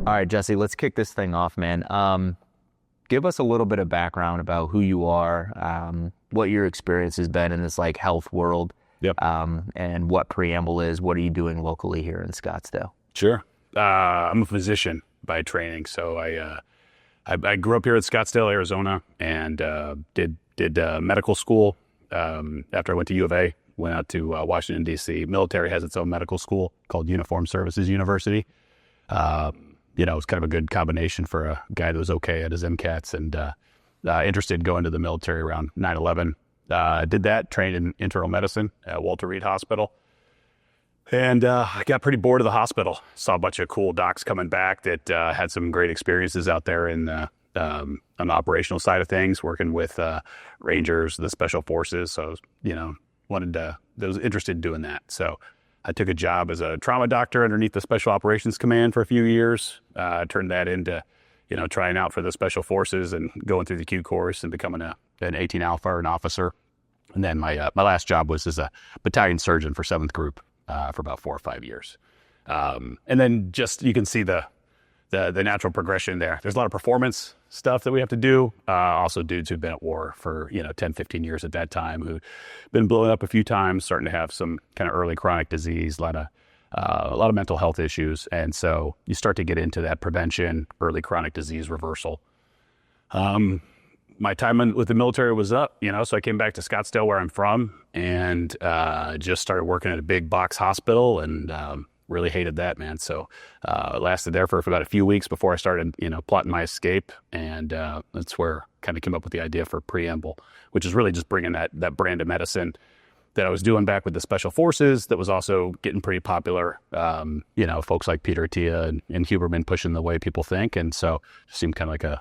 All right, Jesse, let's kick this thing off, man. Give us a little bit of background about who you are, what your experience has been in this like health world, Yep. And what Preamble is. What are you doing locally here in Scottsdale? Sure. I'm a physician by training, so I grew up here in Scottsdale, Arizona, and did medical school. After I went to U of A, went out to Washington D.C. Military has its own medical school called Uniformed Services University. It's kind of a good combination for a guy that was okay at his MCATs and interested in going to the military around 9/11. Did that, trained in internal medicine at Walter Reed Hospital. And I got pretty bored of the hospital. Saw a bunch of cool docs coming back that had some great experiences out there on the operational side of things, working with Rangers, the Special Forces. So, was interested in doing that. So I took a job as a trauma doctor underneath the Special Operations Command for a few years. Turned that into, trying out for the Special Forces and going through the Q course and becoming an 18 Alpha or an officer. And then my last job was as a battalion surgeon for 7th Group for about 4 or 5 years. And then just you can see the natural progression there. There's a lot of performance stuff that we have to do. Also dudes who've been at war for 10, 15 years at that time, who've been blown up a few times, starting to have some kind of early chronic disease, a lot of mental health issues. And so you start to get into that prevention, early chronic disease reversal. My time with the military was up, so I came back to Scottsdale where I'm from and just started working at a big box hospital and really hated that, man. So lasted there for about a few weeks before I started, plotting my escape. And that's where I kind of came up with the idea for Preamble, which is really just bringing that brand of medicine that I was doing back with the Special Forces that was also getting pretty popular. Folks like Peter Attia and Huberman pushing the way people think. And so it seemed kind of like a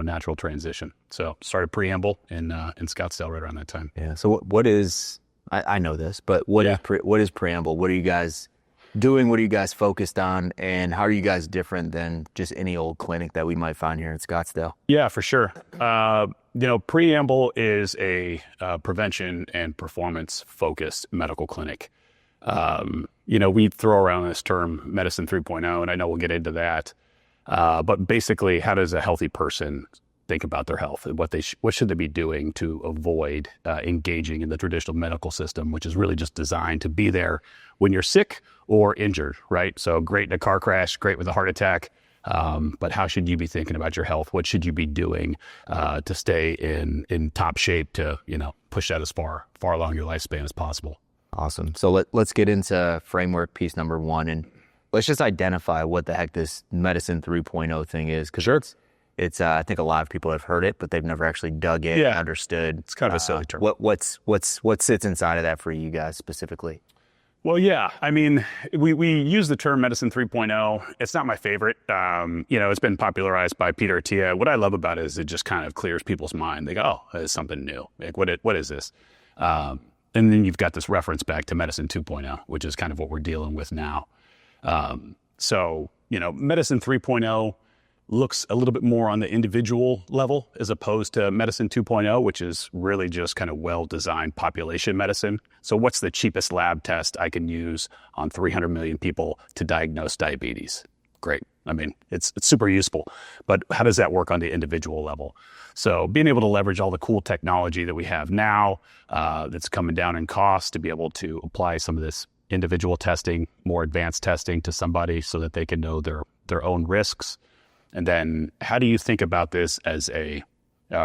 natural transition. So started Preamble in Scottsdale right around that time. Yeah. So what is, I know this, but what is Preamble? What are you guys doing? What are you guys focused on? And how are you guys different than just any old clinic that we might find here in Scottsdale? Yeah, for sure. Preamble is a prevention and performance focused medical clinic. We throw around this term medicine 3.0, and I know we'll get into that. But basically, how does a healthy person think about their health and what should they be doing to avoid engaging in the traditional medical system, which is really just designed to be there when you're sick or injured, right? So great in a car crash, great with a heart attack. But how should you be thinking about your health? What should you be doing to stay in top shape to, push that as far along your lifespan as possible? Awesome. So let's get into framework piece number 1, and let's just identify what the heck this medicine 3.0 thing is. Because sure. It's I think a lot of people have heard it, but they've never actually dug in and understood. It's kind of a silly term. What sits inside of that for you guys specifically? Well, yeah. I mean, we use the term medicine 3.0. It's not my favorite. It's been popularized by Peter Attia. What I love about it is it just kind of clears people's mind. They go, oh, it's something new. Like, what is this? And then you've got this reference back to medicine 2.0, which is kind of what we're dealing with now. Medicine 3.0 looks a little bit more on the individual level as opposed to medicine 2.0, which is really just kind of well-designed population medicine. So what's the cheapest lab test I can use on 300 million people to diagnose diabetes? Great. I mean, it's super useful, but how does that work on the individual level? So being able to leverage all the cool technology that we have now that's coming down in cost to be able to apply some of this individual testing, more advanced testing to somebody so that they can know their own risks. And then how do you think about this as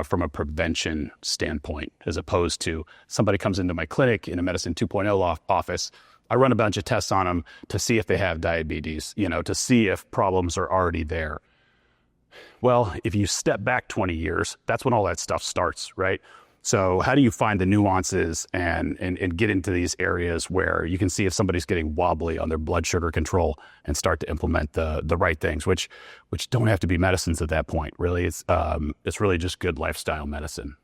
from a prevention standpoint, as opposed to somebody comes into my clinic in a medicine 2.0 office, I run a bunch of tests on them to see if they have diabetes, to see if problems are already there. Well, if you step back 20 years, that's when all that stuff starts, right? So how do you find the nuances and get into these areas where you can see if somebody's getting wobbly on their blood sugar control and start to implement the right things, which don't have to be medicines at that point. Really, it's really just good lifestyle medicine.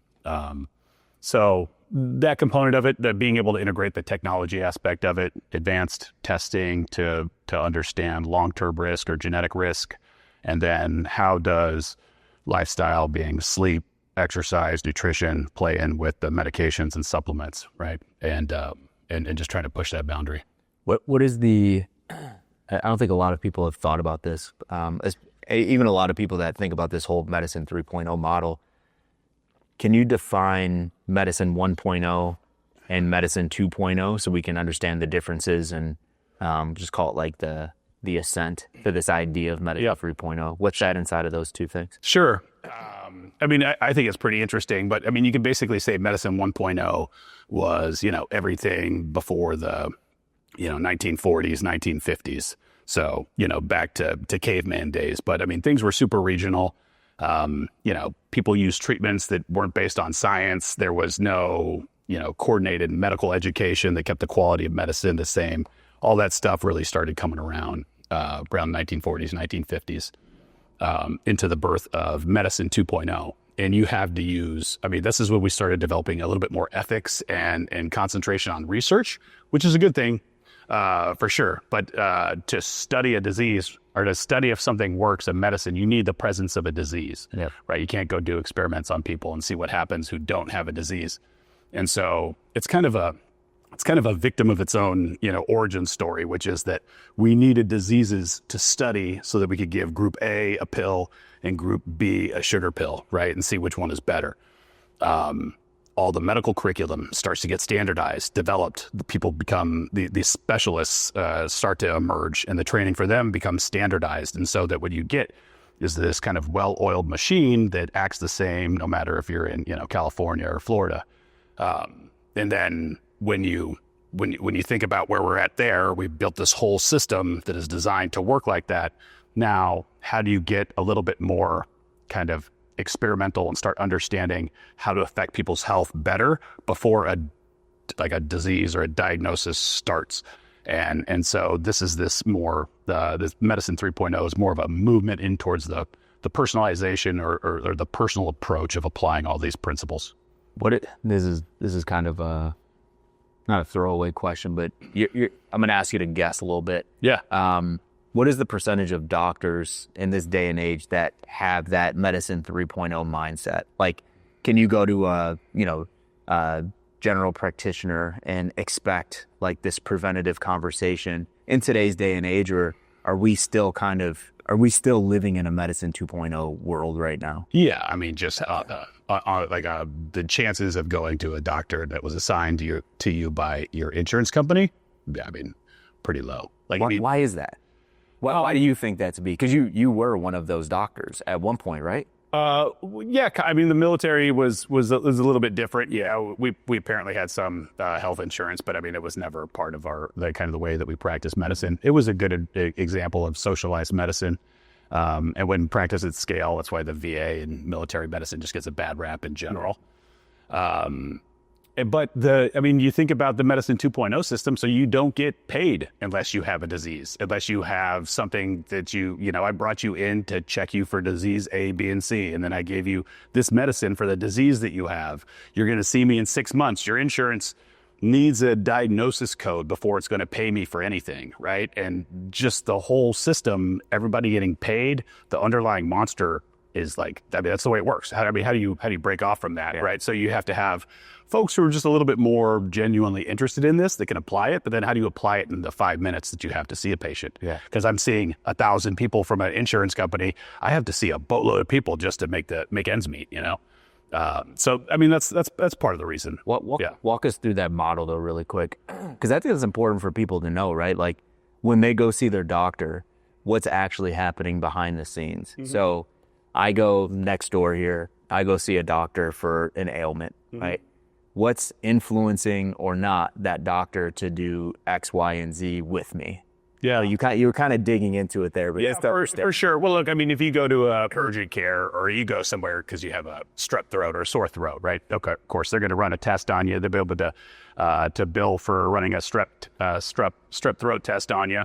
So that component of it, that being able to integrate the technology aspect of it, advanced testing to understand long-term risk or genetic risk, and then how does lifestyle, being sleep, exercise, nutrition, play in with the medications and supplements, right? And just trying to push that boundary. What is the, I don't think a lot of people have thought about this. Even a lot of people that think about this whole medicine 3.0 model. Can you define medicine 1.0 and medicine 2.0 so we can understand the differences and just call it like the ascent to this idea of medicine 3.0? What's that inside of those two things? Sure. I mean, I think it's pretty interesting, but I mean, you can basically say medicine 1.0 was, everything before the, 1940s, 1950s. So, back to caveman days. But I mean, things were super regional. People used treatments that weren't based on science. There was no, coordinated medical education that kept the quality of medicine the same. All that stuff really started coming around 1940s, 1950s. Into the birth of medicine 2.0. And you have to use, this is when we started developing a little bit more ethics and concentration on research, which is a good thing for sure. But to study a disease or to study if something works in medicine, you need the presence of a disease, right? You can't go do experiments on people and see what happens who don't have a disease. And so it's kind of a victim of its own, origin story, which is that we needed diseases to study so that we could give group A a pill and group B a sugar pill, right? And see which one is better. All the medical curriculum starts to get standardized, developed. The people become, the specialists start to emerge, and the training for them becomes standardized. And so that what you get is this kind of well-oiled machine that acts the same no matter if you're in, California or Florida. And then when you think about where we're at there, we've built this whole system that is designed to work like that. Now, how do you get a little bit more kind of experimental and start understanding how to affect people's health better before a disease or a diagnosis starts? And so this more, this medicine 3.0 is more of a movement in towards the personalization or the personal approach of applying all these principles. This is kind of not a throwaway question, but I'm going to ask you to guess a little bit. Yeah. What is the percentage of doctors in this day and age that have that medicine 3.0 mindset? Like, can you go to a general practitioner and expect like this preventative conversation in today's day and age, or are we still living in a medicine 2.0 world right now? Yeah, just the chances of going to a doctor that was assigned to you by your insurance company, pretty low. Why is that? Why do you think that to be? Because you were one of those doctors at one point, right? Yeah. The military was a little bit different. Yeah, we apparently had some health insurance, but it was never part of the way that we practice medicine. It was a good example of socialized medicine. And when practiced at scale, that's why the VA and military medicine just gets a bad rap in general. But you think about the medicine 2.0 system, so you don't get paid unless you have a disease, unless you have something that I brought you in to check you for disease A, B, and C, and then I gave you this medicine for the disease that you have. You're going to see me in 6 months. Your insurance needs a diagnosis code before it's going to pay me for anything, right? And just the whole system, everybody getting paid, the underlying monster is that's the way it works. How do you break off from that, right? So you have to have folks who are just a little bit more genuinely interested in this that can apply it, but then how do you apply it in the 5 minutes that you have to see a patient? Yeah. Because I'm seeing 1,000 people from an insurance company. I have to see a boatload of people just to make ends meet, So that's part of the reason. Walk us through that model though really quick, because I think it's important for people to know, right? Like when they go see their doctor, what's actually happening behind the scenes. Mm-hmm. So I go next door here, I go see a doctor for an ailment, mm-hmm. right? What's influencing or not that doctor to do X, Y, and Z with me? Yeah, you were kind of digging into it there, but yeah, for sure. Well, look, if you go to a urgent care or you go somewhere because you have a strep throat or a sore throat, right? Okay, of course they're going to run a test on you. They'll be able to bill for running a strep throat test on you.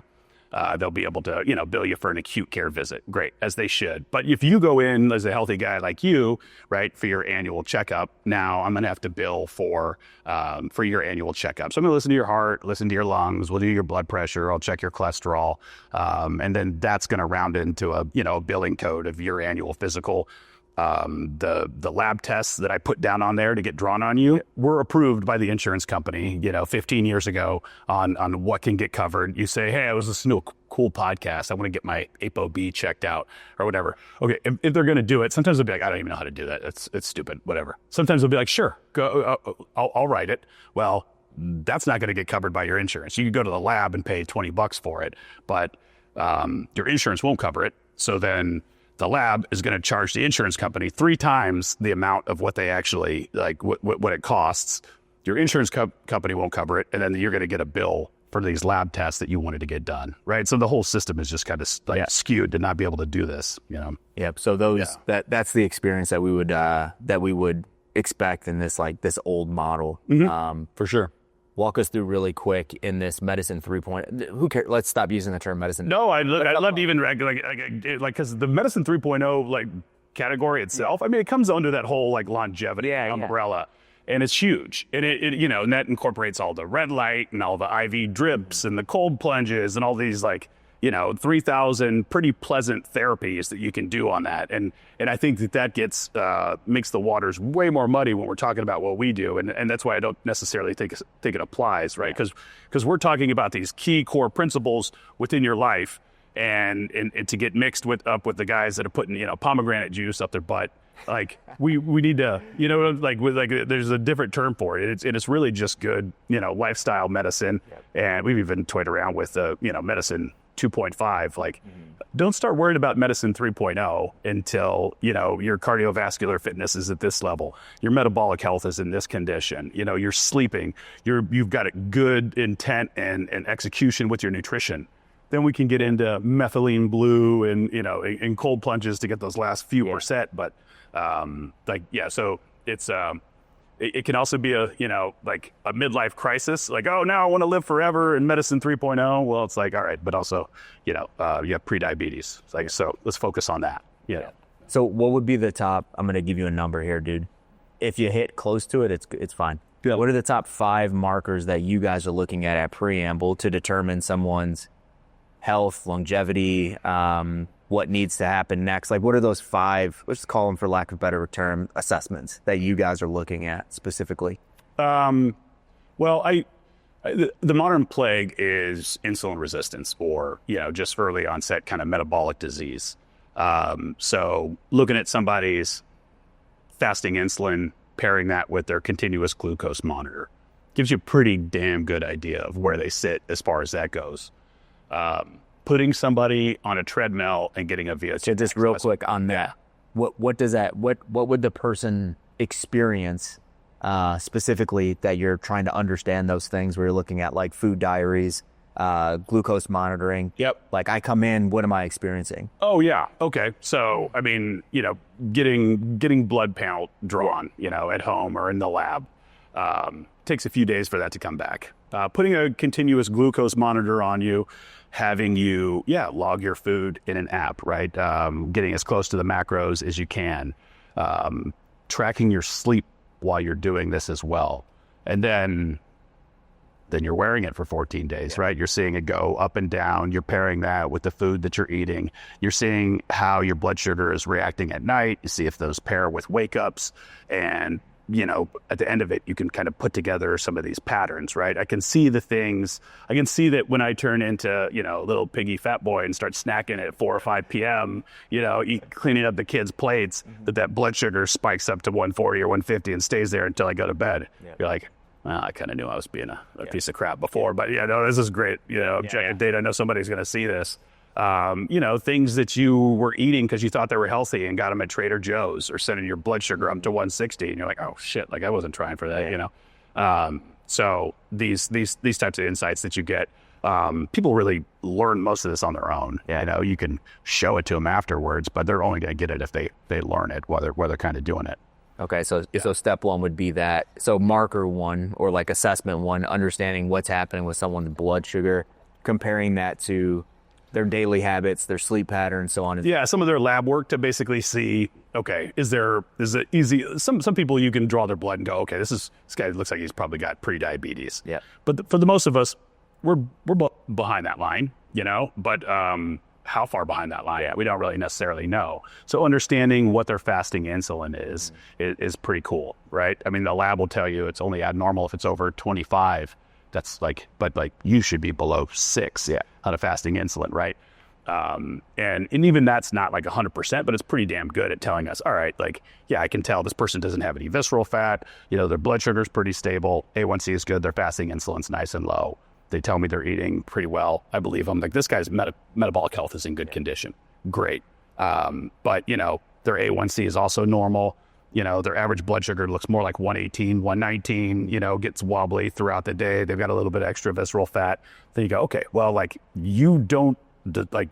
They'll be able to, bill you for an acute care visit. Great, as they should. But if you go in as a healthy guy like you, right, for your annual checkup, now I'm going to have to bill for your annual checkup. So I'm going to listen to your heart, listen to your lungs. We'll do your blood pressure. I'll check your cholesterol. And then that's going to round into a billing code of your annual physical. The lab tests that I put down on there to get drawn on you were approved by the insurance company, 15 years ago on what can get covered. You say, hey, I was listening to cool podcast. I want to get my ApoB checked out or whatever. Okay, if they're going to do it, sometimes they'll be like, I don't even know how to do that. It's stupid, whatever. Sometimes they'll be like, sure, go, I'll write it. Well, that's not going to get covered by your insurance. You can go to the lab and pay $20 for it, but your insurance won't cover it. So then the lab is going to charge the insurance company 3 times the amount of what they actually, like what it costs. Your insurance company won't cover it, and then you're going to get a bill for these lab tests that you wanted to get done, right? So the whole system is just kind of skewed to not be able to do this, you know? Yep. So that's the experience that we would expect in this old model. For sure. Walk us through really quick in this medicine 3.0. Who cares? Let's stop using the term medicine. No, I'd love to even because the medicine 3.0 category itself. I mean, it comes under that whole longevity umbrella, and it's huge. And and that incorporates all the red light and all the IV drips and the cold plunges and all these 3,000 pretty pleasant therapies that you can do on that. And I think that gets makes the waters way more muddy when we're talking about what we do. And that's why I don't necessarily think it applies, right? Because we're talking about these key core principles within your life, and to get mixed with the guys that are putting pomegranate juice up their butt. We need to, there's a different term for it. It's really just good, lifestyle medicine. And we've even toyed around with medicine 2.5. Don't start worrying about medicine 3.0 until your cardiovascular fitness is at this level, your metabolic health is in this condition, you're sleeping, you've got a good intent and execution with your nutrition. Then we can get into methylene blue and cold plunges to get those last few more set. But so it's it can also be a midlife crisis, now I want to live forever in medicine 3.0. Well, it's all right, but also you have pre-diabetes. So let's focus on that. So what would be the top? I'm going to give you a number here, dude. If you hit close to it, it's fine. Yeah. What are the top 5 markers that you guys are looking at Preamble to determine someone's health, longevity, what needs to happen next? What are those 5, let's just call them for lack of a better term, assessments that you guys are looking at specifically? Well, the modern plague is insulin resistance or, just early onset kind of metabolic disease. So looking at somebody's fasting insulin, pairing that with their continuous glucose monitor gives you a pretty damn good idea of where they sit as far as that goes. Putting somebody on a treadmill and getting a VO2. So just real quick on that. What does that, what would the person experience specifically that you're trying to understand those things where you're looking at food diaries, glucose monitoring? Yep. I come in, what am I experiencing? Oh yeah. Okay. So, I mean, getting blood panel drawn, at home or in the lab, takes a few days for that to come back. Putting a continuous glucose monitor on you, having you, log your food in an app, right? Getting as close to the macros as you can. Tracking your sleep while you're doing this as well. And then you're wearing it for 14 days, right? You're seeing it go up and down. You're pairing that with the food that you're eating. You're seeing how your blood sugar is reacting at night. You see if those pair with wake-ups. And at the end of it, you can kind of put together some of these patterns, right? I can see the things. I can see that when I turn into, little piggy fat boy and start snacking at 4 or 5 p.m., cleaning up the kids' plates, that blood sugar spikes up to 140 or 150 and stays there until I go to bed. Yeah. You're like, well, I kind of knew I was being a piece of crap before, but this is great. Objective data. I know somebody's going to see this. Things that you were eating because you thought they were healthy and got them at Trader Joe's or sending your blood sugar up to 160 and you're like, oh shit, I wasn't trying for that, So these types of insights that you get, people really learn most of this on their own. You can show it to them afterwards, but they're only going to get it if they learn it while they're kind of doing it. Okay, so step 1 would be that. So marker 1 or assessment 1, understanding what's happening with someone's blood sugar, comparing that to their daily habits, their sleep patterns, so on. Yeah, some of their lab work to basically see, okay, is it easy? Some people you can draw their blood and go, okay, this guy looks like he's probably got pre-diabetes. Yeah. But for the most of us, we're behind that line, But how far behind that line? We don't really necessarily know. So understanding what their fasting insulin is pretty cool, right? I mean, the lab will tell you it's only abnormal if it's over 25. That's but you should be below 6. Yeah. fasting insulin, right? And even that's not like 100%, but it's pretty damn good at telling us, all right, like, yeah, I can tell this person doesn't have any visceral fat. Their blood sugar is pretty stable. A1C is good. Their fasting insulin's nice and low. They tell me they're eating pretty well. I believe them. Like, this guy's metabolic health is in good condition. Great. But, their A1C is also normal. Their average blood sugar looks more like 118, 119, gets wobbly throughout the day. They've got a little bit extra visceral fat. Then you go, okay, well, like, you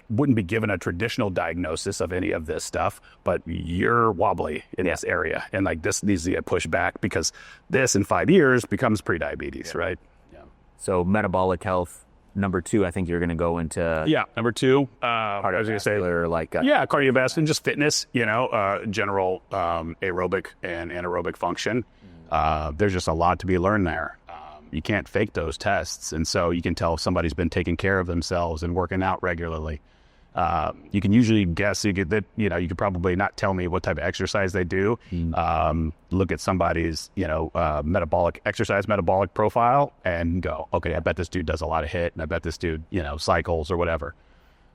wouldn't be given a traditional diagnosis of any of this stuff, but you're wobbly in this area. And like, this needs to get pushed back because this in 5 years becomes prediabetes, right? Yeah. So metabolic health, number 2, I think you're going to go into. Yeah. Number 2, I was going to say, cardiovascular and just fitness, general aerobic and anaerobic function. There's just a lot to be learned there. You can't fake those tests. And so you can tell if somebody's been taking care of themselves and working out regularly. You can usually guess, you could probably not tell me what type of exercise they do. Look at somebody's, metabolic profile and go, okay, I bet this dude does a lot of HIIT, and I bet this dude, cycles or whatever.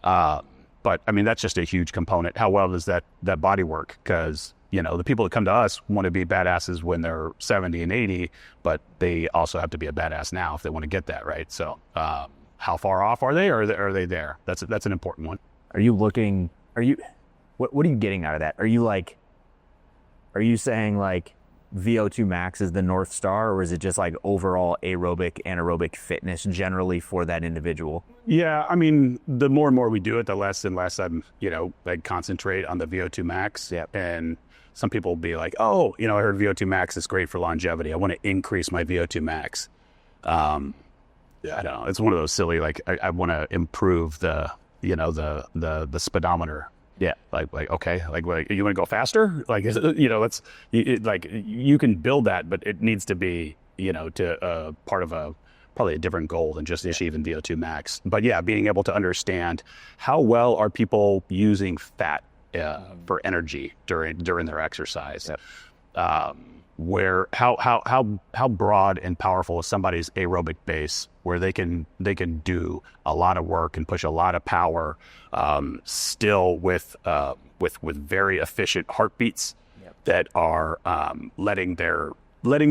But I mean, that's just a huge component. How well does that body work? Because the people that come to us want to be badasses when they're 70 and 80, but they also have to be a badass now if they want to get that, right? So how far off are they, or are they there? That's an important one. What are you getting out of that? Are you saying like VO2 max is the North Star, or is it just like overall aerobic, anaerobic fitness generally for that individual? Yeah, I mean, the more and more we do it, the less and less I'm, concentrate on the VO2 max. Yep. And some people will be like, oh, I heard VO2 max is great for longevity. I want to increase my VO2 max. I don't know. It's one of those silly, like, I want to improve the speedometer. Yeah. Like, okay, like you want to go faster? Like, you can build that, but it needs to be, to part of probably a different goal than just achieving VO2 max. But yeah, being able to understand how well are people using fat for energy during their exercise. Yep. How broad and powerful is somebody's aerobic base, where they can do a lot of work and push a lot of power, still with very efficient heartbeats. Yep. That are letting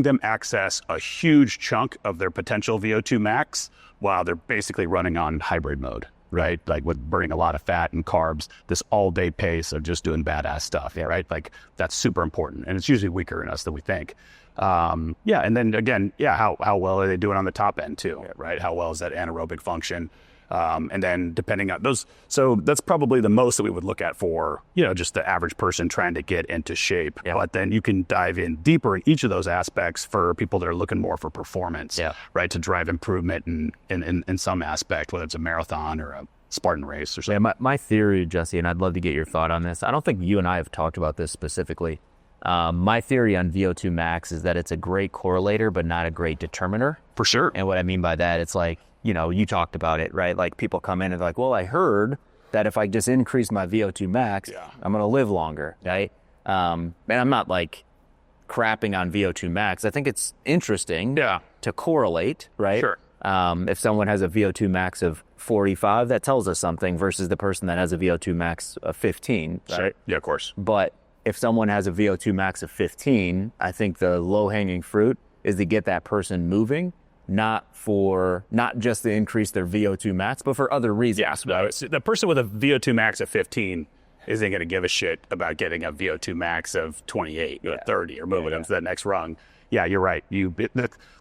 them access a huge chunk of their potential VO2 max while they're basically running on hybrid mode. Right? Like, with burning a lot of fat and carbs, this all day pace of just doing badass stuff. Yeah. Right? Like, that's super important. And it's usually weaker in us than we think. And then again, how well are they doing on the top end too? Yeah. Right? How well is that anaerobic function? And then depending on those, so that's probably the most that we would look at for, just the average person trying to get into shape. Yeah. But then you can dive in deeper in each of those aspects for people that are looking more for performance, right? To drive improvement in some aspect, whether it's a marathon or a Spartan race or something. Yeah, my theory, Jesse, and I'd love to get your thought on this. I don't think you and I have talked about this specifically. My theory on VO2 max is that it's a great correlator, but not a great determiner. For sure. And what I mean by that, it's like, you talked about it, right? Like, people come in and they're like, well, I heard that if I just increase my VO2 max, I'm going to live longer, right? And I'm not like crapping on VO2 max. I think it's interesting to correlate, right? Sure. If someone has a VO2 max of 45, that tells us something versus the person that has a VO2 max of 15, right? Sure. Yeah, of course. But if someone has a VO2 max of 15, I think the low-hanging fruit is to get that person moving, not just to increase their VO2 max, but for other reasons. Yeah, the person with a VO2 max of 15 isn't going to give a shit about getting a VO2 max of 28 or 30 or moving them to that next rung. Yeah, you're right.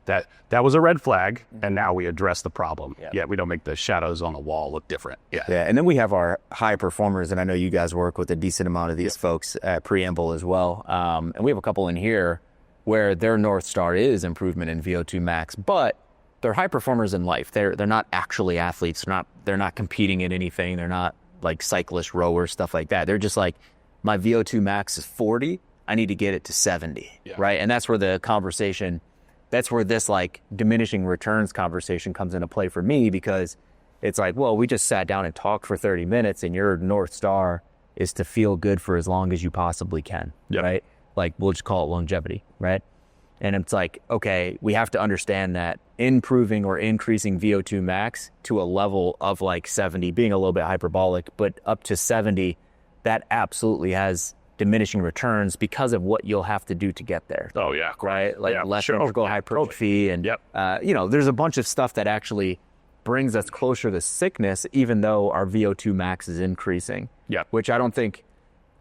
That was a red flag, and now we address the problem. Yeah, we don't make the shadows on the wall look different. Yeah. And then we have our high performers, and I know you guys work with a decent amount of these folks at Preamble as well. And we have a couple in here where their North Star is improvement in VO2 max, but they're high performers in life. They're not actually athletes. They're not competing in anything. They're not like cyclists, rowers, stuff like that. They're just like, my VO2 max is 40. I need to get it to 70, right? And that's where that's where this like diminishing returns conversation comes into play for me, because it's like, well, we just sat down and talked for 30 minutes and your North Star is to feel good for as long as you possibly can, right? Like, we'll just call it longevity, right? And it's like, okay, we have to understand that improving or increasing VO2 max to a level of like 70, being a little bit hyperbolic, but up to 70, that absolutely has diminishing returns because of what you'll have to do to get there. Oh yeah, right. Like less ventricular hypertrophy, and you know, there's a bunch of stuff that actually brings us closer to sickness, even though our VO2 max is increasing. Yeah, which I don't think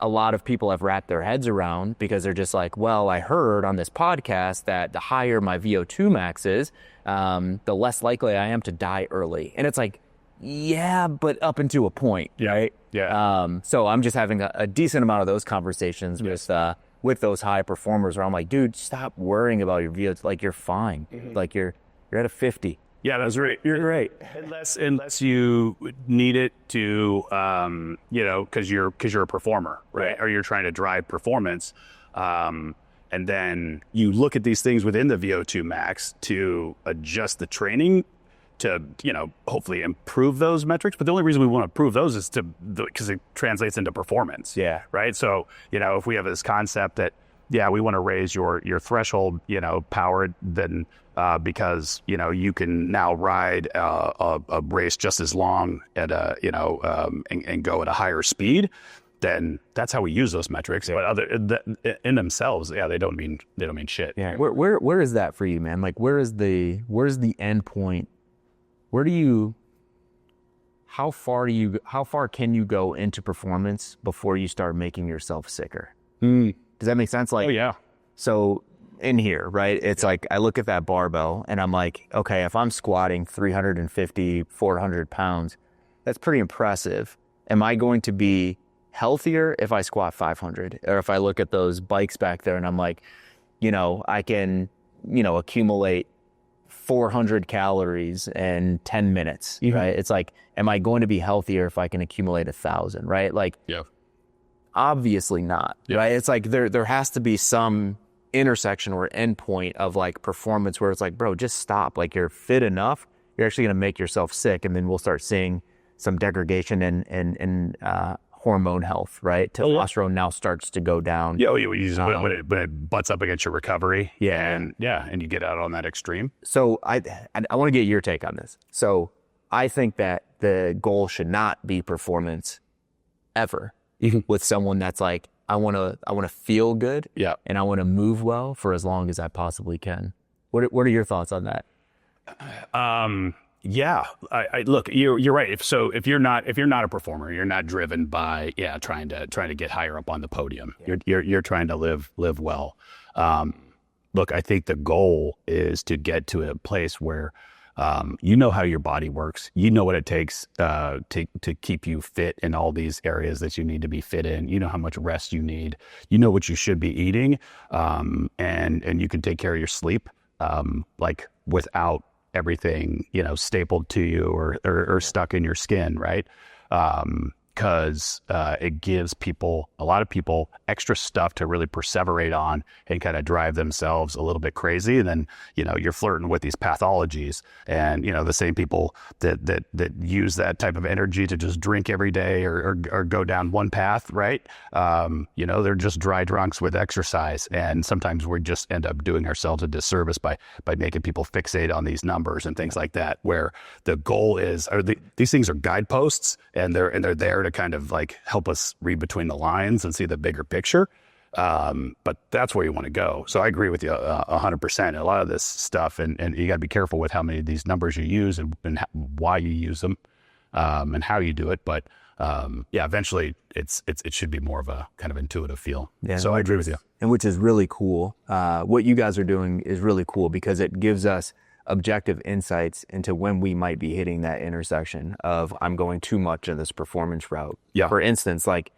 a lot of people have wrapped their heads around, because they're just like, well, I heard on this podcast that the higher my VO2 max is, the less likely I am to die early. And it's like, yeah, but up until a point, right? Yeah. So I'm just having a decent amount of those conversations with those high performers, where I'm like, dude, stop worrying about your VO2. Like, you're fine. Like you're at a 50. Yeah, that's right. You're great. Unless you need it to, you know, because you're a performer, right? Or you're trying to drive performance, and then you look at these things within the VO2 max to adjust the training to, you know, hopefully improve those metrics. But the only reason we want to improve those is because it translates into performance. Yeah. Right. So, you know, if we have this concept that, yeah, we want to raise your threshold, you know, power, then because, you know, you can now ride a race just as long at you know, and go at a higher speed, then that's how we use those metrics. But in themselves, yeah, they don't mean shit. Yeah. Where is that for you, man? Like, where's the end point? How far can you go into performance before you start making yourself sicker? Does that make sense? Like, oh yeah. So in here, right? It's like, I look at that barbell and I'm like, okay, if I'm squatting 350, 400 pounds, that's pretty impressive. Am I going to be healthier if I squat 500? Or if I look at those bikes back there and I'm like, you know, I can, you know, accumulate 400 calories in 10 minutes, right? It's like, am I going to be healthier if I can accumulate 1,000, right? Like, obviously not, right? It's like, there has to be some intersection or endpoint of like performance where it's like, bro, just stop. Like, you're fit enough, you're actually going to make yourself sick. And then we'll start seeing some degradation in hormone health, right? Testosterone now starts to go down. Yeah, when it butts up against your recovery. And you get out on that extreme. So I want to get your take on this. So I think that the goal should not be performance ever with someone that's like, I want to feel good, and I want to move well for as long as I possibly can. What are your thoughts on that? Yeah, I look, you're right. If you're not a performer, you're not driven by trying to get higher up on the podium. You're trying to live well. Look, I think the goal is to get to a place where you know how your body works. You know what it takes to keep you fit in all these areas that you need to be fit in. You know how much rest you need. You know what you should be eating, and you can take care of your sleep, like without everything, you know, stapled to you or stuck in your skin, right? Because it gives a lot of people extra stuff to really perseverate on and kind of drive themselves a little bit crazy. And then, you know, you're flirting with these pathologies, and, you know, the same people that use that type of energy to just drink every day or go down one path, right? You know, they're just dry drunks with exercise. And sometimes we just end up doing ourselves a disservice by making people fixate on these numbers and things like that, where the goal is, these things are guideposts, and they're there to kind of like help us read between the lines and see the bigger picture. But that's where you want to go. So I agree with you 100%. A lot of this stuff, and you got to be careful with how many of these numbers you use and why you use them, and how you do it. But eventually it should be more of a kind of intuitive feel. Yeah, so I agree with you. And which is really cool. What you guys are doing is really cool, because it gives us objective insights into when we might be hitting that intersection of, I'm going too much in this performance route. Yeah. For instance, like,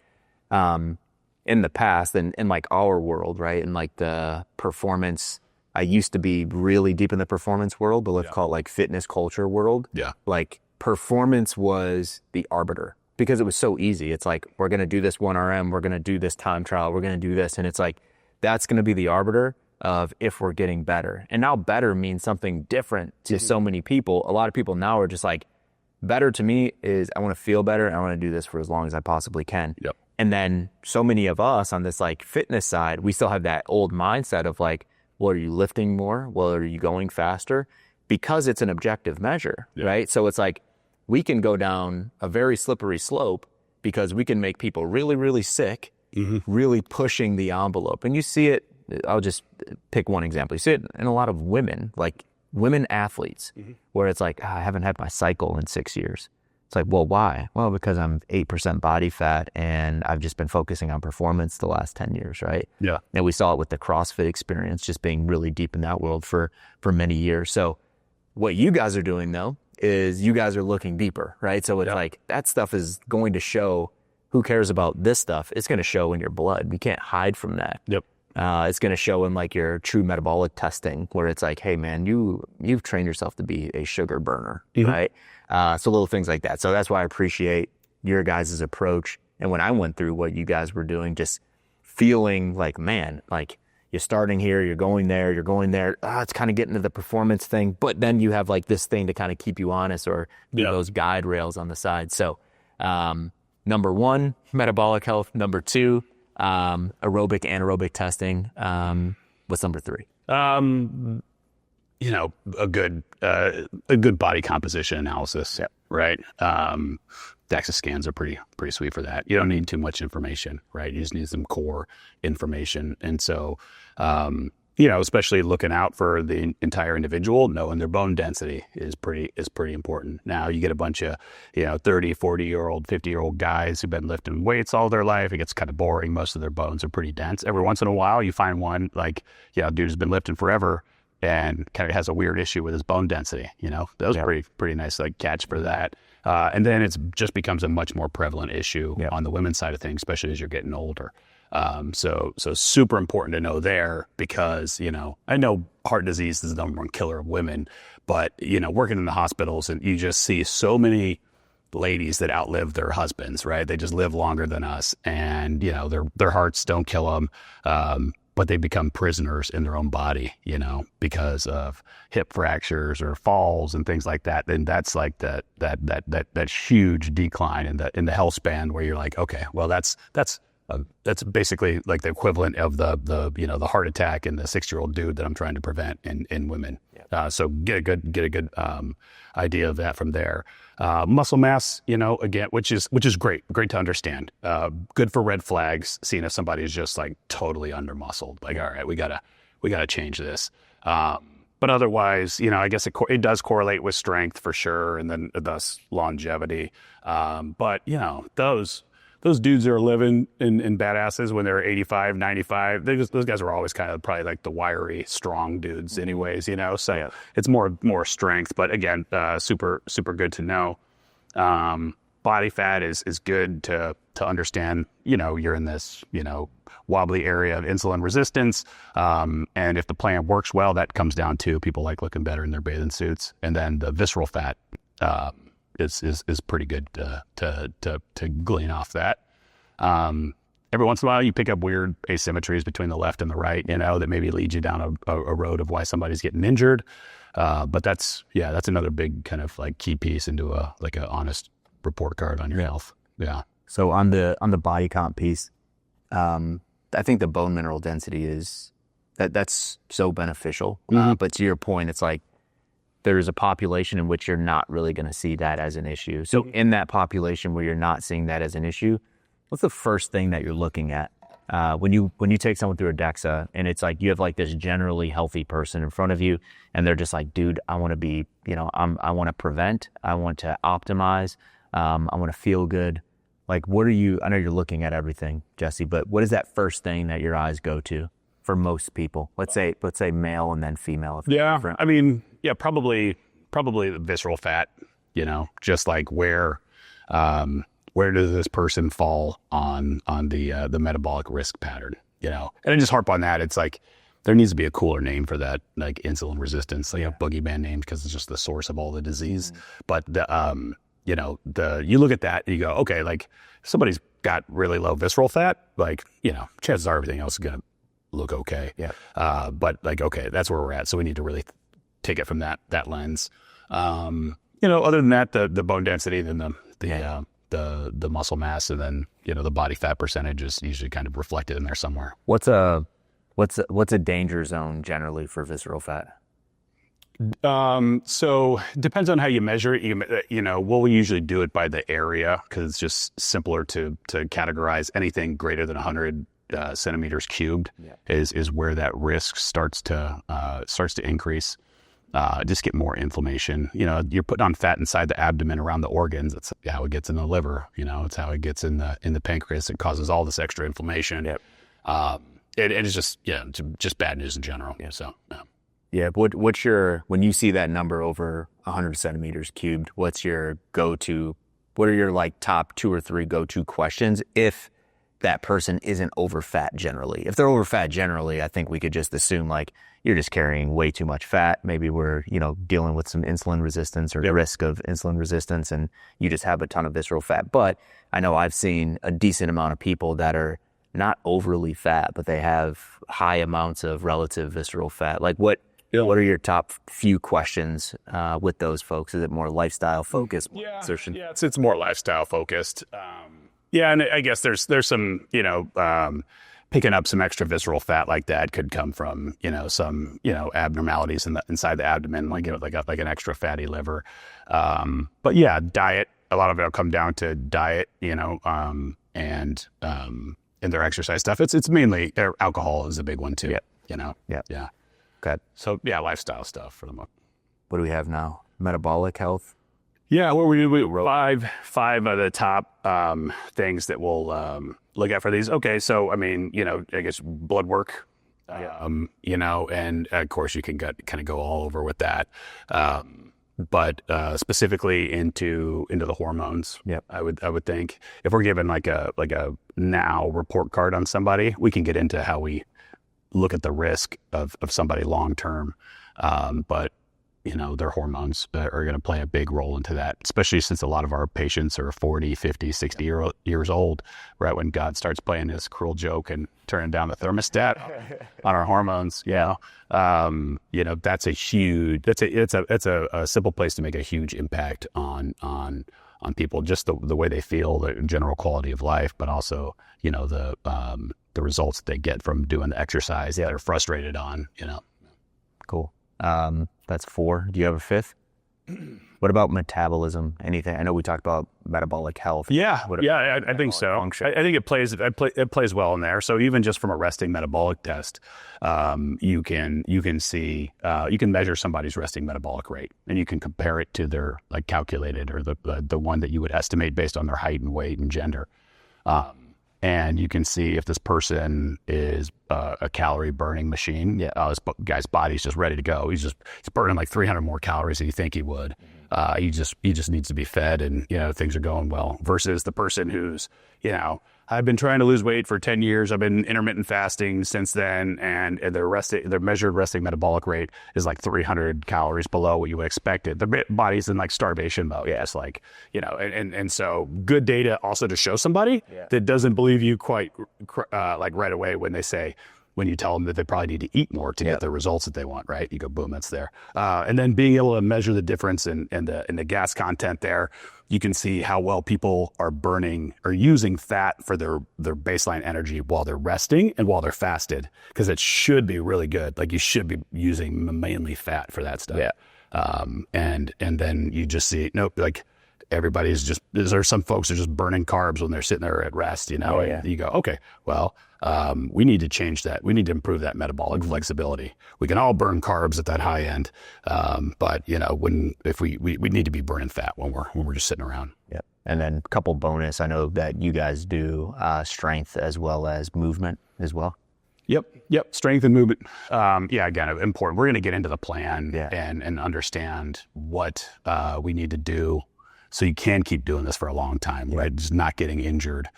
in the past, in like our world, right? In like the performance, I used to be really deep in the performance world, but let's call it like fitness culture world. Yeah. Like, performance was the arbiter, because it was so easy. It's like, we're going to do this 1RM, we're going to do this time trial, we're going to do this. And it's like, that's going to be the arbiter of if we're getting better. And now better means something different to so many people. A lot of people now are just like, better to me is, I want to feel better, and I want to do this for as long as I possibly can. And then so many of us on this like fitness side, we still have that old mindset of like, Well, are you lifting more? Well, are you going faster? Because it's an objective measure, right? So it's like we can go down a very slippery slope because we can make people really, really sick, really pushing the envelope. And you see it, I'll just pick one example. You see it in a lot of women, like women athletes, where it's like, I haven't had my cycle in 6 years. It's like, well, why? Well, because I'm 8% body fat and I've just been focusing on performance the last 10 years, right? Yeah. And we saw it with the CrossFit experience, just being really deep in that world for many years. So what you guys are doing, though, is you guys are looking deeper, right? So it's like that stuff is going to show. Who cares about this stuff? It's going to show in your blood. You can't hide from that. Yep. It's going to show in like your true metabolic testing, where it's like, hey man, you've trained yourself to be a sugar burner, right? So little things like that. So that's why I appreciate your guys' approach. And when I went through what you guys were doing, just feeling like, man, like you're starting here, you're going there. It's kind of getting to the performance thing, but then you have like this thing to kind of keep you honest, or those guide rails on the side. So number one, metabolic health. Number two, aerobic, anaerobic testing. What's number three? You know, a good body composition analysis, right? DEXA scans are pretty sweet for that. You don't need too much information, right? You just need some core information. And so, you know, especially looking out for the entire individual, knowing their bone density is pretty important. Now you get a bunch of, 30, 40-year-old, 50-year-old guys who've been lifting weights all their life. It gets kind of boring. Most of their bones are pretty dense. Every once in a while you find one like, dude has been lifting forever and kind of has a weird issue with his bone density. That was pretty nice like catch for that. And then it just becomes a much more prevalent issue on the women's side of things, especially as you're getting older. So super important to know there, because, I know heart disease is the number one killer of women, but, working in the hospitals, and you just see so many ladies that outlive their husbands, right? They just live longer than us, and, their hearts don't kill them. But they become prisoners in their own body, because of hip fractures or falls and things like that. And that's like that huge decline in the health span, where you're like, okay, well, that's basically like the equivalent of the heart attack in the 6-year-old dude that I'm trying to prevent in women. So get a good idea of that from there. Muscle mass, again, which is great to understand. Good for red flags, seeing if somebody is just like totally under muscled. Like, all right, we gotta change this. But otherwise, I guess it does correlate with strength for sure, and then thus longevity. But those dudes that are living in badasses when they're 85, 95, those guys are always kind of probably like the wiry, strong dudes anyways, So it's more strength. But again, super good to know. Body fat is good to understand, you're in this, wobbly area of insulin resistance. And if the plan works well, that comes down to people like looking better in their bathing suits. And then the visceral fat, is pretty good to glean off that. Every once in a while you pick up weird asymmetries between the left and the right, that maybe lead you down a road of why somebody's getting injured. But that's another big kind of like key piece into a honest report card on your health. Yeah. So on the body comp piece, I think the bone mineral density that's so beneficial. But to your point, it's like, there's a population in which you're not really going to see that as an issue. So in that population where you're not seeing that as an issue, what's the first thing that you're looking at? When you take someone through a DEXA, and it's like you have like this generally healthy person in front of you, and they're just like, dude, I want to be, I want to prevent, I want to optimize, I want to feel good. Like, I know you're looking at everything, Jesse, but what is that first thing that your eyes go to for most people? Let's say male and then female. I mean, probably the visceral fat, just like where does this person fall on the metabolic risk pattern, and I just harp on that. It's like, there needs to be a cooler name for that, like insulin resistance, like boogeyman name, because it's just the source of all the disease. But you look at that and you go, okay, like somebody's got really low visceral fat, like, chances are everything else is going to look okay. But like, okay, that's where we're at. So we need to really take it from that lens. Other than that, the bone density, then the muscle mass, and then, the body fat percentage is usually kind of reflected in there somewhere. What's a What's a danger zone generally for visceral fat? So depends on how you measure it. We'll usually do it by the area because it's just simpler to categorize. Anything greater than 100 centimeters cubed is where that risk starts to increase. Just get more inflammation. You're putting on fat inside the abdomen around the organs. That's how it gets in the liver. It's how it gets in the pancreas. It causes all this extra inflammation. Yep. It's just bad news in general. Yeah. So. Yeah, but when you see that number over 100 centimeters cubed, what are your like top 2 or 3 go-to questions if that person isn't over fat generally? If they're over fat generally, I think we could just assume like you're just carrying way too much fat. Maybe we're, dealing with some insulin resistance or risk of insulin resistance, and you just have a ton of visceral fat. But I know I've seen a decent amount of people that are not overly fat, but they have high amounts of relative visceral fat. Like what are your top few questions with those folks? Is it more lifestyle focused? Yeah, it's more lifestyle focused. And I guess there's some, picking up some extra visceral fat like that could come from, some, abnormalities inside the abdomen, like an extra fatty liver. But yeah, diet, a lot of it will come down to diet, and their exercise stuff. It's mainly alcohol is a big one too. Yeah. Okay. So yeah, lifestyle stuff for the most. What do we have now? Metabolic health. Yeah, we five of the top things that we'll look at for these. Okay, so I guess blood work, and of course you can kind of go all over with that, but specifically into the hormones. Yep. I would think if we're given like a now report card on somebody, we can get into how we look at the risk of somebody long term, but their hormones are going to play a big role into that, especially since a lot of our patients are 40, 50, 60 years old, right when God starts playing this cruel joke and turning down the thermostat on our hormones. That's a huge, it's a simple place to make a huge impact on people, just the way they feel, the general quality of life, but also, the results that they get from doing the exercise that they're frustrated on, Cool. That's 4. Do you have a 5th? What about metabolism? Anything? I know we talked about metabolic health. I think so. Function? I think it plays well in there. So even just from a resting metabolic test, you can see, you can measure somebody's resting metabolic rate, and you can compare it to their like calculated or the one that you would estimate based on their height and weight and gender. And you can see if this person is a calorie burning machine. This guy's body's just ready to go. He's burning like 300 more calories than you think he would. He just needs to be fed, and things are going well. Versus the person who's I've been trying to lose weight for 10 years. I've been intermittent fasting since then, and their measured resting metabolic rate is like 300 calories below what you would expect it. Their body's in like starvation mode. Yeah, it's like, and so good data also to show somebody that doesn't believe you quite like right away when you tell them that they probably need to eat more to get the results that they want, right? You go, boom, that's there. And then being able to measure the difference in the gas content there, you can see how well people are burning or using fat for their baseline energy while they're resting and while they're fasted, because it should be really good. Like you should be using mainly fat for that stuff. And then you just see, like everybody's just, there are some folks that are just burning carbs when they're sitting there at rest, and you go, okay, well, we need to change that. We need to improve that metabolic flexibility. We can all burn carbs at that high end. But if we need to be burning fat when we're just sitting around. Yep. And then a couple bonus, I know that you guys do strength as well as movement as well. Yep. Strength and movement. Again, important. We're going to get into the plan and understand what we need to do so you can keep doing this for a long time, right? Just not getting injured.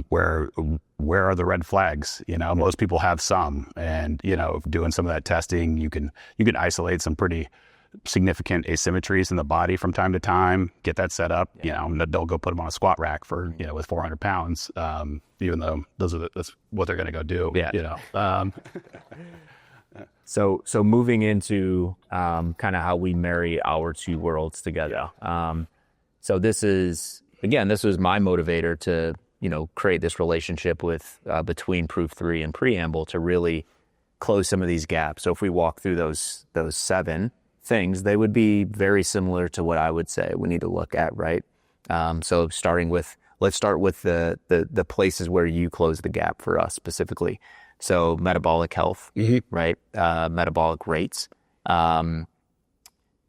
Where are the red flags? Most people have some, and doing some of that testing, you can isolate some pretty significant asymmetries in the body from time to time. Get that set up. Don't go put them on a squat rack for with 400 pounds, even though that's what they're going to go do. So moving into kind of how we marry our two worlds together. So this was my motivator to create this relationship with between Proof 3 and Preamble to really close some of these gaps. So if we walk through those 7 things, they would be very similar to what I would say we need to look at, right? So let's start with the places where you close the gap for us specifically. So metabolic health, right? Metabolic rates,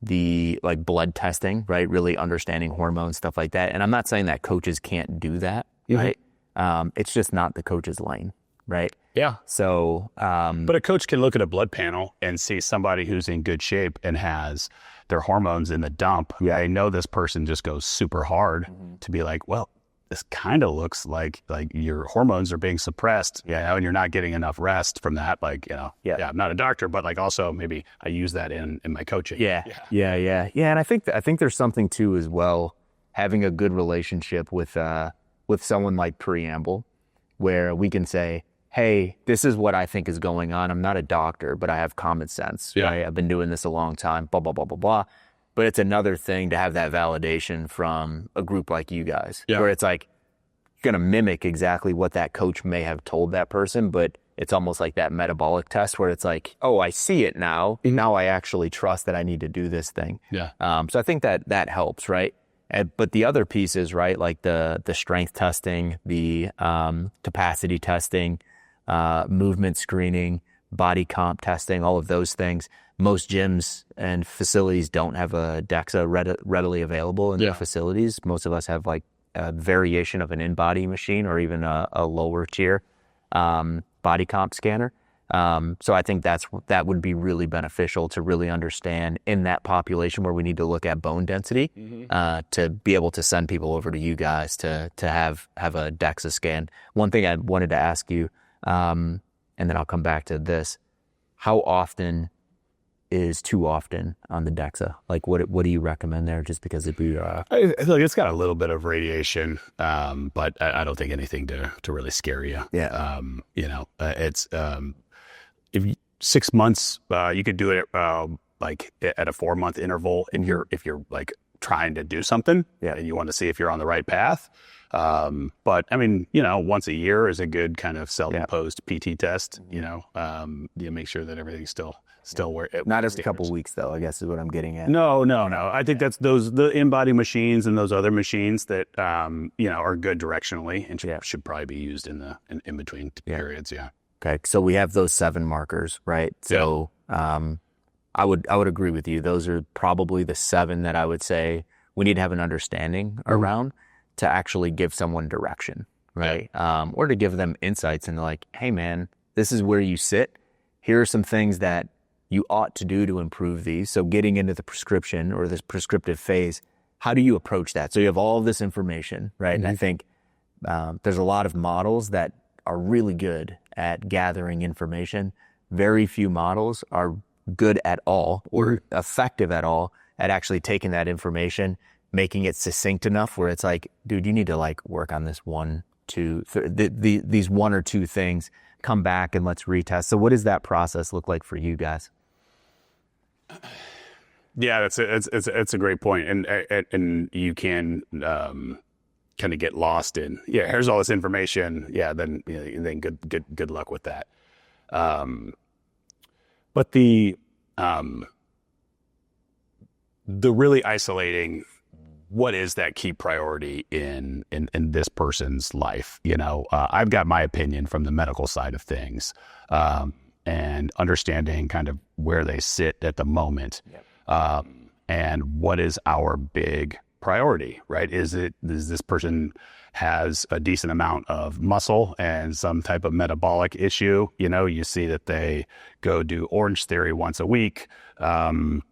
the like blood testing, right? Really understanding hormones, stuff like that. And I'm not saying that coaches can't do that, right? It's just not the coach's lane, right? Yeah. So, but a coach can look at a blood panel and see somebody who's in good shape and has their hormones in the dump. Yeah. I know this person just goes super hard to be like, well, this kind of looks like your hormones are being suppressed, and you're not getting enough rest from that. I'm not a doctor, but like also maybe I use that in my coaching. Yeah. And I think there's something too as well, having a good relationship with someone like Preamble, where we can say, hey, this is what I think is going on. I'm not a doctor, but I have common sense. Yeah. Right? I've been doing this a long time, blah, blah, blah, blah, blah. But it's another thing to have that validation from a group like you guys, where it's like going to mimic exactly what that coach may have told that person, but it's almost like that metabolic test where it's like, oh, I see it now. Now I actually trust that I need to do this thing. Yeah. So I think that helps, right? But the other pieces, right, like the strength testing, the capacity testing, movement screening, body comp testing, all of those things. Most gyms and facilities don't have a DEXA readily available in their facilities. Most of us have like a variation of an in-body machine or even a lower tier body comp scanner. So I think that would be really beneficial to really understand in that population where we need to look at bone density to be able to send people over to you guys to have a DEXA scan. One thing I wanted to ask you, and then I'll come back to this, how often is too often on the DEXA? Like what do you recommend there? Just because it'd be I feel like it's got a little bit of radiation, but I don't think anything to really scare you. Yeah. It's if 6 months, you could do it like at a 4-month interval if you're like trying to do something and you want to see if you're on the right path. But I mean, once a year is a good kind of self-imposed PT test. You make sure that everything's still where it not every couple weeks though, I guess is what I'm getting at. No. I think that's the in-body machines and those other machines that are good directionally and should probably be used in between periods. Yeah. Okay. So we have those 7 markers, right? So I would agree with you. Those are probably the 7 that I would say we need to have an understanding around to actually give someone direction, right? Or to give them insights into like, hey man, this is where you sit. Here are some things that you ought to do to improve these. So getting into the prescription or this prescriptive phase, how do you approach that? So you have all of this information, right? And I think there's a lot of models that are really good at gathering information. Very few models are good at all or effective at all at actually taking that information, making it succinct enough where it's like, dude, you need to like work on this 1, 2, these 1 or 2 things, come back and let's retest. So what does that process look like for you guys? Yeah, it's a great point. And you can kind of get lost in, here's all this information. Yeah. Then good luck with that. But the really isolating, what is that key priority in this person's life? I've got my opinion from the medical side of things, and understanding kind of where they sit at the moment, and what is our big priority, right? Is this person has a decent amount of muscle and some type of metabolic issue? You see that they go do Orange Theory once a week, and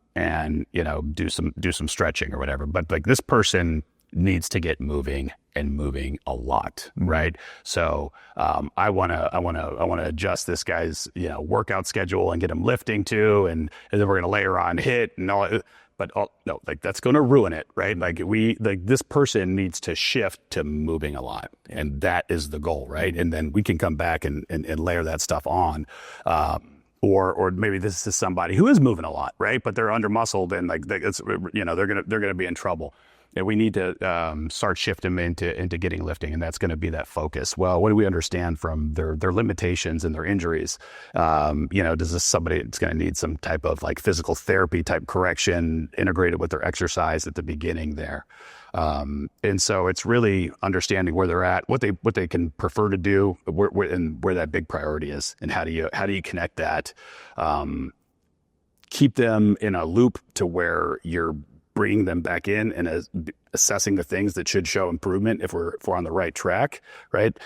do some stretching or whatever. But like this person needs to get moving and moving a lot, right? So I want to adjust this guy's workout schedule and get him lifting too, and then we're gonna layer on HIIT and all. But no, like that's going to ruin it, right? Like this person needs to shift to moving a lot, and that is the goal, right? And then we can come back and layer that stuff on. Or maybe this is somebody who is moving a lot, right? But they're under muscled and like it's they're gonna be in trouble. And we need to start shifting them into getting lifting, and that's going to be that focus. Well, what do we understand from their limitations and their injuries? Does this somebody that's going to need some type of like physical therapy type correction integrated with their exercise at the beginning there? And so it's really understanding where they're at, what they can prefer to do, where that big priority is, and how do you connect that, keep them in a loop to where you're bringing them back in and assessing the things that should show improvement if we're on the right track, right?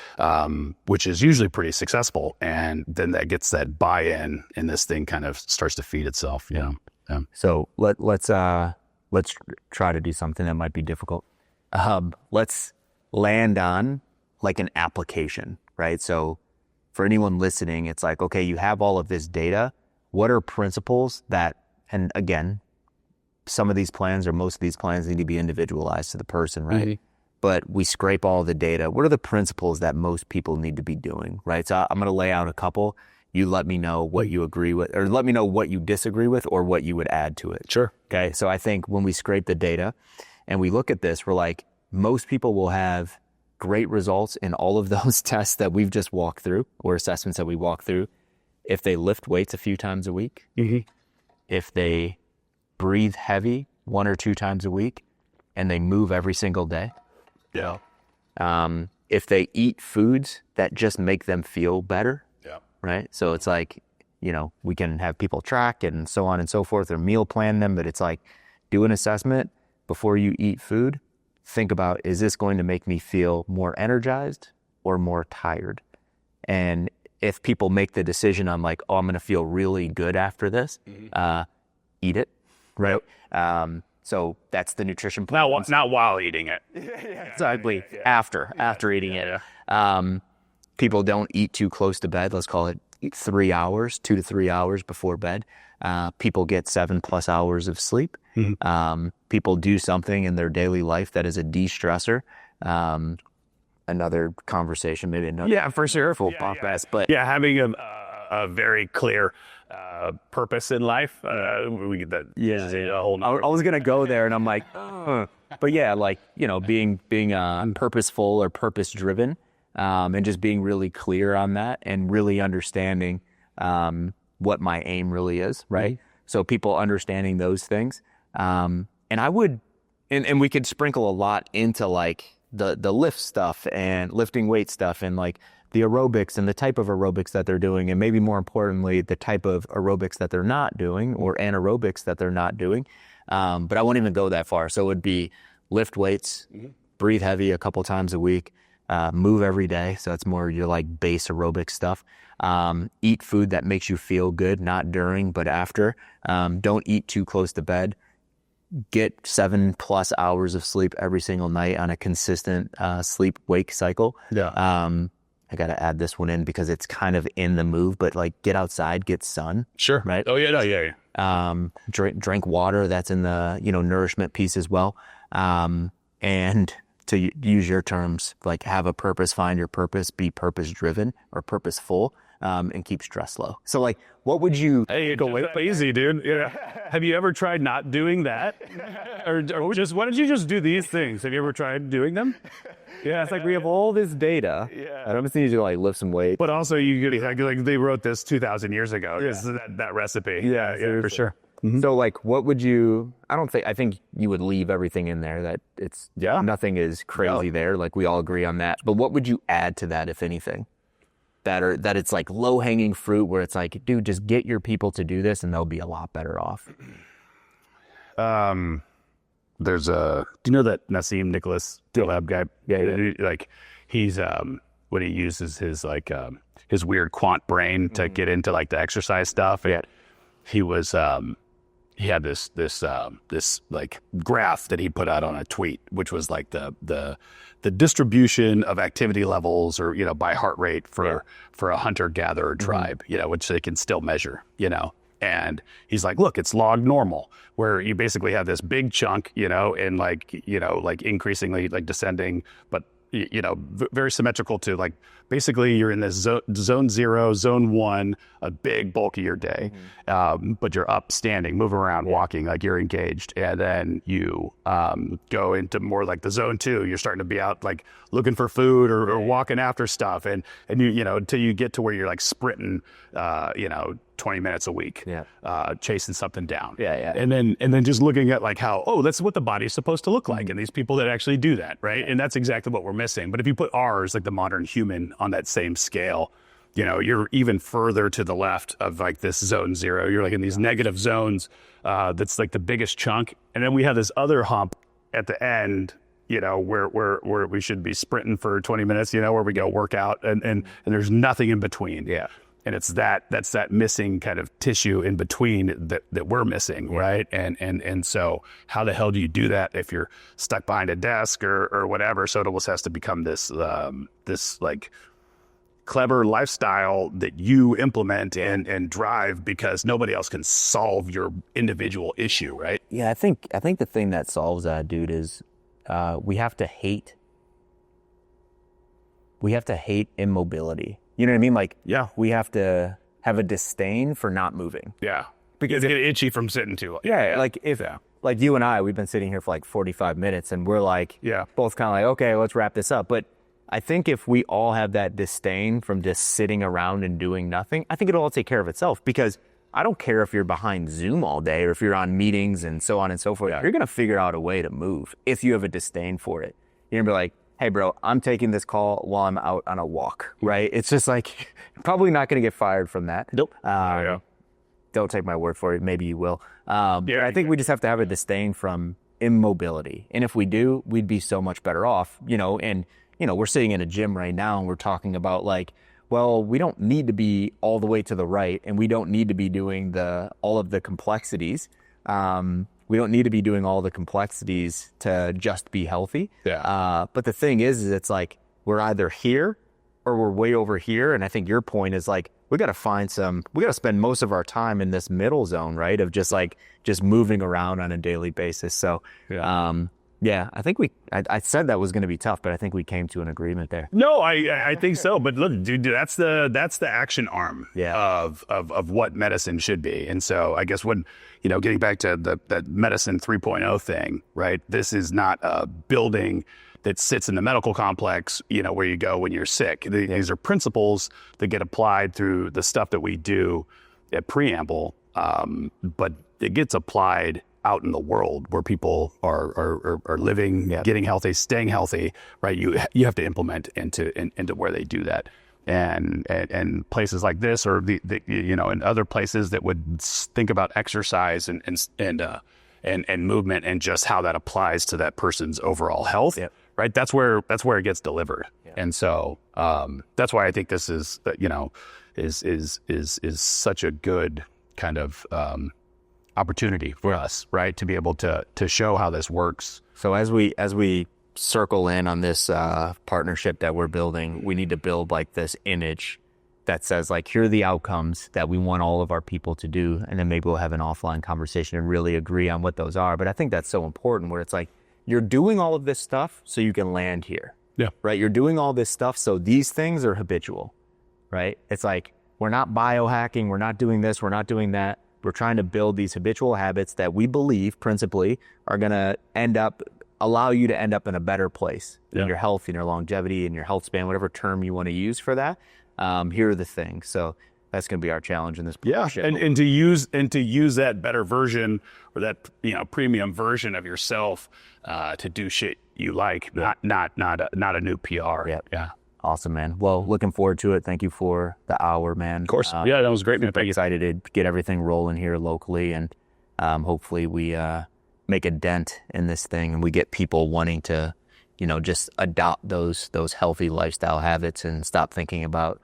Which is usually pretty successful, and then that gets that buy-in, and this thing kind of starts to feed itself. Yeah. So let's try to do something that might be difficult. Let's land on like an application, right? So for anyone listening, it's like, okay, you have all of this data. What are principles that, and again, some of these plans or most of these plans need to be individualized to the person, right? Mm-hmm. But we scrape all the data. What are the principles that most people need to be doing, right? So I'm going to lay out a couple. You let me know what you agree with, or let me know what you disagree with, or what you would add to it. Sure. Okay. So I think when we scrape the data and we look at this, we're like, most people will have great results in all of those tests that we've just walked through, or assessments that we walk through, if they lift weights a few times a week, mm-hmm. if they breathe heavy 1 or 2 times a week, and they move every single day. Yeah. If they eat foods that just make them feel better. Yeah. Right. So it's like, we can have people track and so on and so forth, or meal plan them, but it's like, do an assessment before you eat food. Think about, is this going to make me feel more energized or more tired? And if people make the decision, I'm like, oh, I'm going to feel really good after this, mm-hmm. Eat it. Right. So that's the nutrition plan. Not while eating it. Exactly. After eating it. People don't eat too close to bed. Let's call it 3 hours, 2 to 3 hours before bed. People get 7+ hours of sleep. Mm-hmm. People do something in their daily life that is a de-stressor. Another conversation, maybe another. Yeah, for sure. Full podcast, but having a very clear purpose in life. We get that. Yeah, a whole. I was gonna go there, and I'm like, but yeah, like being purposeful or purpose driven, and just being really clear on that, and really understanding what my aim really is, right? Mm-hmm. So people understanding those things, and I would, and we could sprinkle a lot into like the lift stuff and lifting weight stuff and like the aerobics and the type of aerobics that they're doing, and maybe more importantly, the type of aerobics that they're not doing, or anaerobics that they're not doing. But I won't even go that far. So it would be lift weights, mm-hmm. breathe heavy a couple times a week, move every day. So that's more your like base aerobic stuff. Eat food that makes you feel good, not during, but after. Don't eat too close to bed. Get 7+ hours of sleep every single night on a consistent sleep-wake cycle. Yeah. I got to add this one in because it's kind of in the move, but like get outside, get sun. Sure. Right. Oh yeah. Drink water. That's in the, nourishment piece as well. And to use your terms, like have a purpose, find your purpose, be purpose driven or purposeful, and keep stress low. So like, what would you? Hey, go easy, dude. Yeah. Have you ever tried not doing that? or just, why don't you just do these things? Have you ever tried doing them? Yeah, it's like we have all this data. Yeah, I don't need you to like lift some weight. But also, you could like they wrote this 2,000 years ago. Yeah. That recipe. Yeah, for sure. Mm-hmm. So like, what would you? I think you would leave everything in there. That it's nothing is crazy there. Like we all agree on that. But what would you add to that, if anything? That it's like low hanging fruit, where it's like, dude, just get your people to do this, and they'll be a lot better off. There's do you know that Nassim Nicholas Taleb guy? Yeah. Like he's what he uses his weird quant brain to get into like the exercise stuff. And he was he had this like graph that he put out on a tweet, which was like the distribution of activity levels or by heart rate for a hunter gatherer tribe, which they can still measure, And he's like, look, it's log normal, where you basically have this big chunk, and like increasingly like descending, but very symmetrical to like, basically you're in this zone 0, zone 1, a big bulk of your day, but you're up, standing, moving around, walking, like you're engaged. And then you go into more like the zone 2. You're starting to be out like looking for food or walking after stuff. And until you get to where you're like sprinting, 20 minutes a week, chasing something down. And then just looking at like how, that's what the body's supposed to look like. And these people that actually do that, right? And that's exactly what we're missing. But if you put ours, like the modern human, on that same scale, you're even further to the left of like this zone 0. You're like in these negative zones. That's like the biggest chunk. And then we have this other hump at the end, where we should be sprinting for 20 minutes, where we go work out and there's nothing in between. And that's that missing kind of tissue in between that we're missing, right? And so how the hell do you do that if you're stuck behind a desk or whatever? So it almost has to become this like clever lifestyle that you implement and drive, because nobody else can solve your individual issue, right? Yeah, I think the thing that solves that, dude, is we have to hate immobility. You know what I mean? Like, we have to have a disdain for not moving. Yeah. Because it's itchy from sitting too long. Yeah. Like like you and I, we've been sitting here for like 45 minutes and we're like, both kind of like, okay, let's wrap this up. But I think if we all have that disdain from just sitting around and doing nothing, I think it'll all take care of itself, because I don't care if you're behind Zoom all day or if you're on meetings and so on and so forth. You're going to figure out a way to move if you have a disdain for it. You're going to be like, hey, bro, I'm taking this call while I'm out on a walk, right? It's just like, probably not going to get fired from that. Nope. Don't take my word for it. Maybe you will. I think we just have to have a disdain from immobility. And if we do, we'd be so much better off, and, we're sitting in a gym right now and we're talking about like, well, we don't need to be all the way to the right, and we don't need to be doing all of the complexities. We don't need to be doing all the complexities to just be healthy. But the thing is it's like we're either here or we're way over here. And I think your point is like, we got to spend most of our time in this middle zone, right? Of just moving around on a daily basis. So, I think I said that was going to be tough, but I think we came to an agreement there. No, I think so. But look, dude, that's the action arm of what medicine should be. And so I guess when, getting back to that medicine 3.0 thing, right? This is not a building that sits in the medical complex, where you go when you're sick. These are principles that get applied through the stuff that we do at Preamble, but it gets applied out in the world where people are living, getting healthy, staying healthy, right? You have to implement into where they do that. And places like this, or in other places that would think about exercise and movement and just how that applies to that person's overall health, right? That's where it gets delivered. And so that's why I think this is such a good kind of opportunity for us, right? To be able to show how this works. So as we circle in on this partnership that we're building, we need to build like this image that says like, here are the outcomes that we want all of our people to do. And then maybe we'll have an offline conversation and really agree on what those are. But I think that's so important, where it's like, you're doing all of this stuff so you can land here. Right? You're doing all this stuff so these things are habitual, right? It's like, we're not biohacking, we're not doing this, we're not doing that. We're trying to build these habitual habits that we believe principally are going to allow you to end up in a better place in your health, in your longevity, in your health span, whatever term you want to use for that. Here are the things. So that's going to be our challenge in this partnership. And to use that better version, or that premium version of yourself to do shit you like, not a new PR. Awesome, man. Well, looking forward to it. Thank you for the hour, man. Of course. That was great, man. I'm excited to get everything rolling here locally, and hopefully we make a dent in this thing, and we get people wanting to, just adopt those healthy lifestyle habits and stop thinking about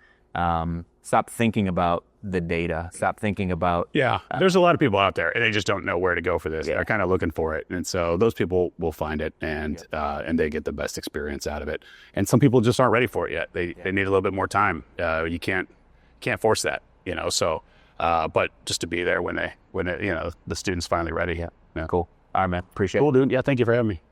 the data. Stop thinking about... there's a lot of people out there, and they just don't know where to go for this. They're kind of looking for it. And so those people will find it, and they get the best experience out of it. And some people just aren't ready for it yet. They need a little bit more time. You can't force that, so, but just to be there when the student's finally ready. Cool. All right, man. Appreciate it. Cool, dude. Yeah, thank you for having me.